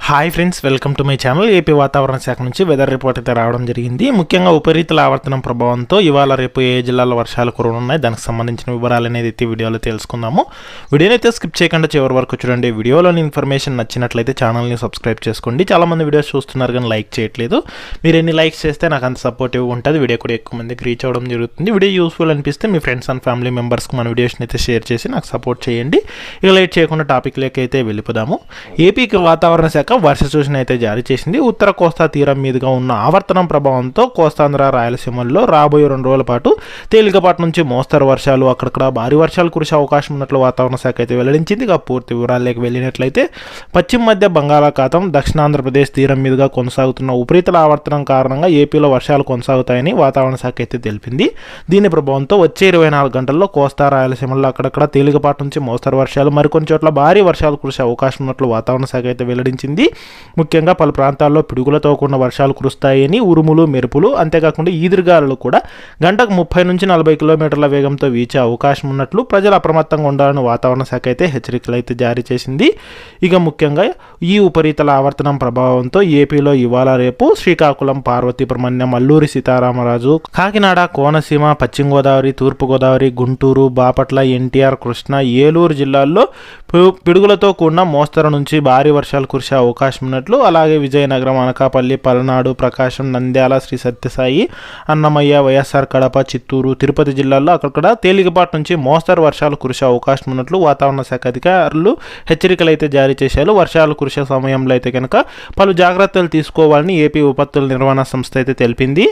Hi friends, welcome to my channel. AP వాతావరణ శాఖ నుంచి వెదర్ రిపోర్ట్ అయితే రావడం జరిగింది. ముఖ్యంగా ఉపరితల ఆవర్తనం ప్రభావంతో ఇవాళ రేపు ఏ జిల్లాలో వర్షాలు కురవనున్నాయి, దానికి సంబంధించిన వివరాలు అనేది అయితే వీడియోలో తెలుసుకుందాము. వీడియోని అయితే స్కిప్ చేయకుండా చివరి వరకు చూడండి. వీడియోలోని ఇన్ఫర్మేషన్ నచ్చినట్లయితే ఛానల్ని సబ్స్క్రైబ్ చేసుకోండి. చాలామంది వీడియోస్ చూస్తున్నారు కానీ లైక్ చేయట్లేదు. మీరు ఎన్ని లైక్స్ చేస్తే నాకు అంత సపోర్టివ్ ఉంటుంది, వీడియో కూడా ఎక్కువ మందికి రీచ్ అవ్వడం జరుగుతుంది. వీడియో యూస్ఫుల్ అనిపిస్తే మీ ఫ్రెండ్స్ అండ్ ఫ్యామిలీ మెంబర్స్కి మన వీడియోస్ని అయితే షేర్ చేసి నాకు సపోర్ట్ చేయండి. ఇక లేట్ చేయకుండా టాపిక్లోకి అయితే వెళ్ళిపోదాము. ఏపీకి వాతావరణ శాఖ వర్ష సూచన అయితే జారీ చేసింది. ఉత్తర కోస్తా తీరం మీదుగా ఉన్న ఆవర్తనం ప్రభావంతో కోస్తాంధ్ర రాయలసీమల్లో రాబోయే 2 రోజుల పాటు తేలికపాటి నుంచి మోస్తరు వర్షాలు, అక్కడక్కడ భారీ వర్షాలు కురిసే అవకాశం ఉన్నట్లు వాతావరణ శాఖ అయితే వెల్లడించింది. ఇక పూర్తి వివరాల్లోకి వెళ్ళినట్లయితే పశ్చిమ మధ్య బంగాళాఖాతం, దక్షిణాంధ్రప్రదేశ్ తీరం మీదుగా కొనసాగుతున్న ఉపరితల ఆవర్తనం కారణంగా ఏపీలో వర్షాలు కొనసాగుతాయని వాతావరణ శాఖ అయితే తెలిపింది. దీని ప్రభావంతో వచ్చే 24 గంటల్లో కోస్తా రాయలసీమల్లో అక్కడక్కడ తేలికపాటి నుంచి మోస్తరు వర్షాలు, మరికొన్ని చోట్ల భారీ వర్షాలు కురిసే అవకాశం ఉన్నట్లు వాతావరణ శాఖ అయితే వెల్లడించింది. ముఖ్యంగా పలు ప్రాంతాల్లో పిడుగులతో కూడిన వర్షాలు కురుస్తాయని, ఉరుములు, మెరుపులు, అంతేకాకుండా ఈదురుగాలులు కూడా గంటకు 30 నుంచి 40 కిలోమీటర్ల వేగంతో వీచే అవకాశం ఉన్నట్లు ప్రజలు అప్రమత్తంగా ఉండాలని వాతావరణ శాఖ అయితే హెచ్చరికలు అయితే జారీ చేసింది. ఇక ముఖ్యంగా ఈ ఉపరితల ఆవర్తనం ప్రభావంతో ఏపీలో ఇవాళ రేపు శ్రీకాకుళం, పార్వతీపురం, అల్లూరి సీతారామరాజు, కాకినాడ, కోనసీమ, పశ్చిమ గోదావరి, తూర్పుగోదావరి, గుంటూరు, బాపట్ల, ఎన్టీఆర్, కృష్ణా, ఏలూరు జిల్లాల్లో పిడుగులతో కూడిన మోస్తరు నుంచి భారీ వర్షాలు కురిసే అవకాశం ఉన్నట్లు, అలాగే విజయనగరం, అనకాపల్లి, పల్నాడు, ప్రకాశం, నంద్యాల, శ్రీ సత్యసాయి, అన్నమయ్య, వైఎస్ఆర్ కడప, చిత్తూరు, తిరుపతి జిల్లాల్లో అక్కడ తేలికపాటి నుంచి మోస్తరు వర్షాలు కురిసే అవకాశం ఉన్నట్లు వాతావరణ శాఖ అధికారులు హెచ్చరికలు అయితే జారీ చేశారు. వర్షాలు కురిసే సమయంలో అయితే కనుక పలు జాగ్రత్తలు తీసుకోవాలని ఏపీ విపత్తుల నిర్వహణ సంస్థ అయితే తెలిపింది.